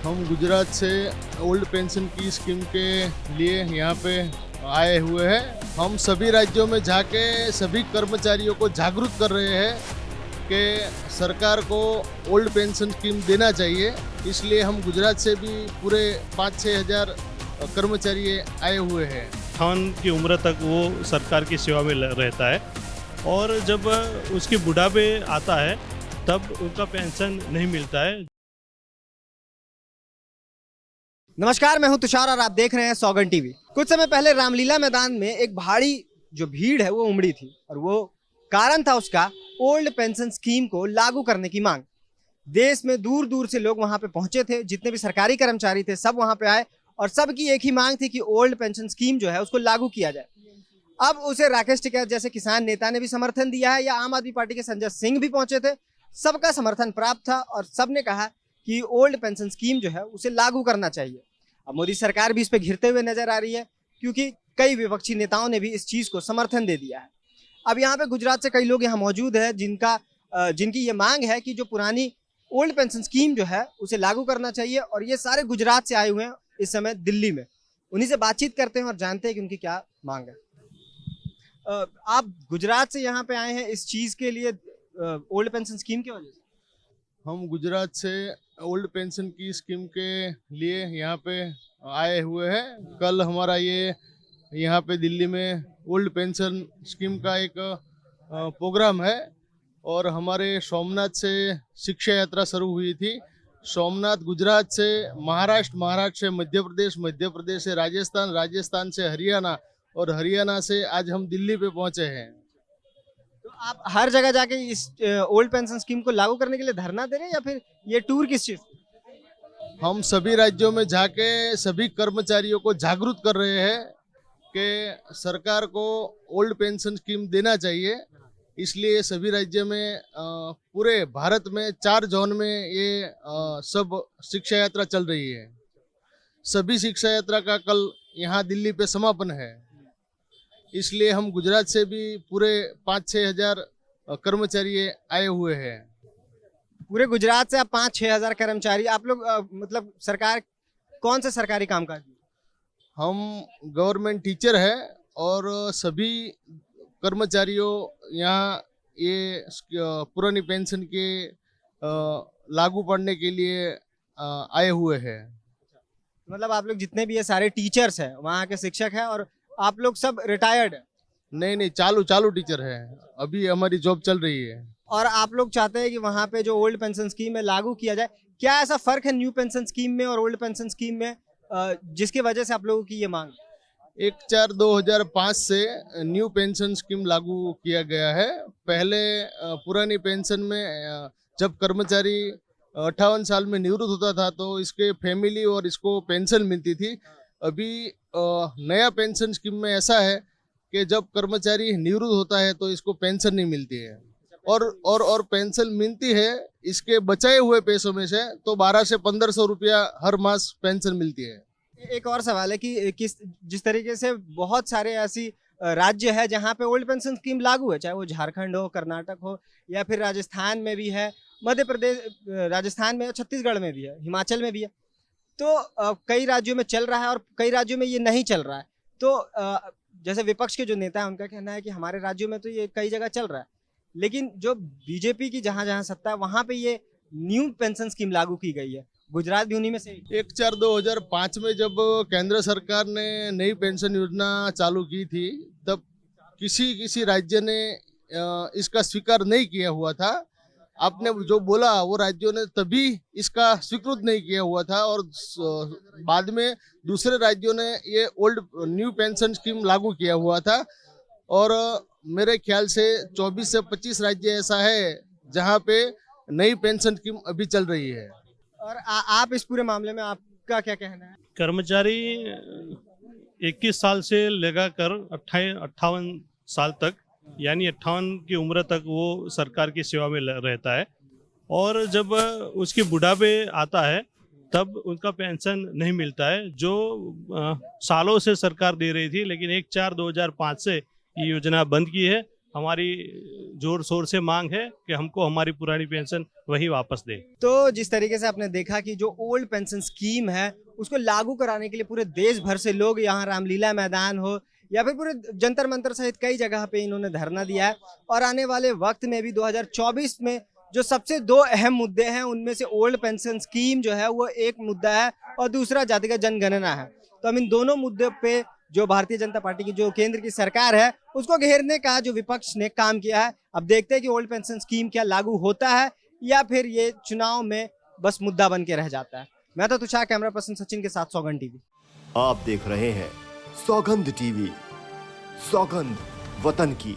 हम गुजरात से old pension की स्कीम के लिए यहाँ पे आए हुए हैं। हम सभी राज्यों में जाके सभी कर्मचारियों को जागरूक कर रहे हैं कि सरकार को ओल्ड पेंशन स्कीम देना चाहिए। इसलिए हम गुजरात से भी पूरे 5-6 हज़ार कर्मचारी आए हुए हैं। 58 की उम्र तक वो सरकार की सेवा में रहता है और जब उसकी बुढ़ापे आता है तब उनका पेंशन नहीं मिलता है। नमस्कार, मैं हूं तुषार और आप देख रहे हैं सौगन टीवी। कुछ समय पहले रामलीला मैदान में एक भारी जो भीड़ है वो उमड़ी थी और वो कारण था उसका ओल्ड पेंशन स्कीम को लागू करने की मांग। देश में दूर दूर से लोग वहां पे पहुंचे थे, जितने भी सरकारी कर्मचारी थे सब वहां पे आए और सबकी एक ही मांग थी कि ओल्ड पेंशन स्कीम जो है उसको लागू किया जाए। अब उसे राकेश टिकैत जैसे किसान नेता ने भी समर्थन दिया है या आम आदमी पार्टी के संजय सिंह भी पहुंचे थे, सबका समर्थन प्राप्त था और सबने कहा कि ओल्ड पेंशन स्कीम जो है उसे लागू करना चाहिए। अब मोदी सरकार भी इस पे घिरते हुए नजर आ रही है क्योंकि कई विपक्षी नेताओं ने भी इस चीज को समर्थन दे दिया है। अब यहाँ पे गुजरात से कई लोग यहाँ मौजूद हैं जिनकी ये मांग है कि जो पुरानी ओल्ड पेंशन स्कीम जो है उसे लागू करना चाहिए और ये सारे गुजरात से आए हुए हैं इस समय दिल्ली में। उन्हीं से बातचीत करते हैं और जानते हैं कि उनकी क्या मांग है। आप गुजरात से यहाँ पे आए हैं इस चीज के लिए, ओल्ड पेंशन स्कीम की वजह से? हम गुजरात से ओल्ड पेंशन की स्कीम के लिए यहाँ पे आए हुए हैं। कल हमारा ये यहाँ पे दिल्ली में ओल्ड पेंशन स्कीम का एक प्रोग्राम है और हमारे सोमनाथ से शिक्षा यात्रा शुरू हुई थी। सोमनाथ गुजरात से महाराष्ट्र, महाराष्ट्र से मध्य प्रदेश से राजस्थान, राजस्थान से हरियाणा और हरियाणा से आज हम दिल्ली पे पहुँचे हैं। तो आप हर जगह जाके इस ओल्ड पेंशन स्कीम को लागू करने के लिए धरना दे रहे हैं या फिर ये टूर किस चीज? हम सभी राज्यों में जाके सभी कर्मचारियों को जागरूक कर रहे हैं कि सरकार को ओल्ड पेंशन स्कीम देना चाहिए। इसलिए सभी राज्य में पूरे भारत में 4 जोन में ये सब शिक्षा यात्रा चल रही है। सभी शिक्षा यात्रा का कल यहाँ दिल्ली पे समापन है। इसलिए हम गुजरात से भी पूरे 5-6 हज़ार कर्मचारी आए हुए हैं। पूरे गुजरात से आप 5-6 हज़ार कर्मचारी, आप लोग मतलब सरकार कौन से सरकारी कामकाज? हम गवर्नमेंट टीचर है और सभी कर्मचारियों यहाँ ये पुरानी पेंशन के लागू पड़ने के लिए आए हुए हैं। मतलब आप लोग जितने भी ये सारे टीचर्स हैं, वहाँ के शिक्षक हैं और आप लोग सब रिटायर्ड हैं? नहीं, चालू टीचर है। अभी हमारी जॉब चल रही है। और आप लोग चाहते हैं कि वहाँ पे जो ओल्ड पेंशन स्कीम है लागू किया जाए। क्या ऐसा फर्क है न्यू पेंशन स्कीम में और ओल्ड पेंशन स्कीम में जिसकी वजह से आप लोगों की ये मांग? 1/4/2005 से न्यू पेंशन स्कीम लागू किया गया है। पहले पुरानी पेंशन में जब कर्मचारी 58 साल में निवृत्त होता था तो इसके फैमिली और इसको पेंशन मिलती थी। अभी नया पेंशन स्कीम में ऐसा है कि जब कर्मचारी निवृत्त होता है तो इसको पेंशन नहीं मिलती है और पेंशन मिलती है इसके बचाए हुए पैसों में से, तो 1200 से 1500 रुपया हर मास पेंशन मिलती है। एक और सवाल है कि जिस तरीके से बहुत सारे ऐसी राज्य है जहाँ पे ओल्ड पेंशन स्कीम लागू है, चाहे वो झारखंड हो, कर्नाटक हो या फिर राजस्थान में भी है, मध्य प्रदेश, राजस्थान में, छत्तीसगढ़ में भी है, हिमाचल में भी है। तो कई राज्यों में चल रहा है और कई राज्यों में ये नहीं चल रहा है। तो जैसे विपक्ष के जो नेता है उनका कहना है कि हमारे राज्यों में तो ये कई जगह चल रहा है, लेकिन जो बीजेपी की जहाँ जहाँ सत्ता है वहाँ पे ये न्यू पेंशन स्कीम लागू की गई है। गुजरात भी उन्हीं में से 1/4/2005 में जब केंद्र सरकार ने नई पेंशन योजना चालू की थी तब किसी राज्य ने इसका स्वीकार नहीं किया हुआ था। आपने जो बोला वो राज्यों ने तभी इसका स्वीकृत नहीं किया हुआ था और बाद में दूसरे राज्यों ने ये न्यू पेंशन स्कीम लागू किया हुआ था और मेरे ख्याल से 24 से 25 राज्य ऐसा है जहाँ पे नई पेंशन स्कीम अभी चल रही है। और आप इस पूरे मामले में आपका क्या कहना है? कर्मचारी 21 साल से लेकर 58 साल तक, यानी 58 की उम्र तक वो सरकार की सेवा में रहता है और जब उसकी बुढ़ापे आता है तब उनका पेंशन नहीं मिलता है, जो सालों से सरकार दे रही थी। लेकिन 1/4/2005 से ये योजना बंद की है हमारी जोर शोर से मांग है कि हमको हमारी पुरानी पेंशन वही वापस दे। तो जिस तरीके से आपने देखा कि जो ओल्ड पेंशन स्कीम है उसको लागू कराने के लिए पूरे देश भर से लोग यहाँ रामलीला मैदान हो या फिर पूरे जंतर मंतर सहित कई जगह पे इन्होंने धरना दिया है। और आने वाले वक्त में भी 2024 में जो सबसे दो अहम मुद्दे हैं उनमें से ओल्ड पेंशन स्कीम जो है वो एक मुद्दा है और दूसरा जातिगत जनगणना है। तो हम इन दोनों मुद्दों पे जो भारतीय जनता पार्टी की जो केंद्र की सरकार है उसको घेरने का जो विपक्ष ने काम किया है। अब देखते हैं कि ओल्ड पेंशन स्कीम क्या लागू होता है या फिर ये चुनाव में बस मुद्दा बन के रह जाता है। मैं तो तुषार, कैमरा पर्सन सचिन के साथ सौगंध टीवी। आप देख रहे हैं सौगंध टीवी, सौगंध वतन की।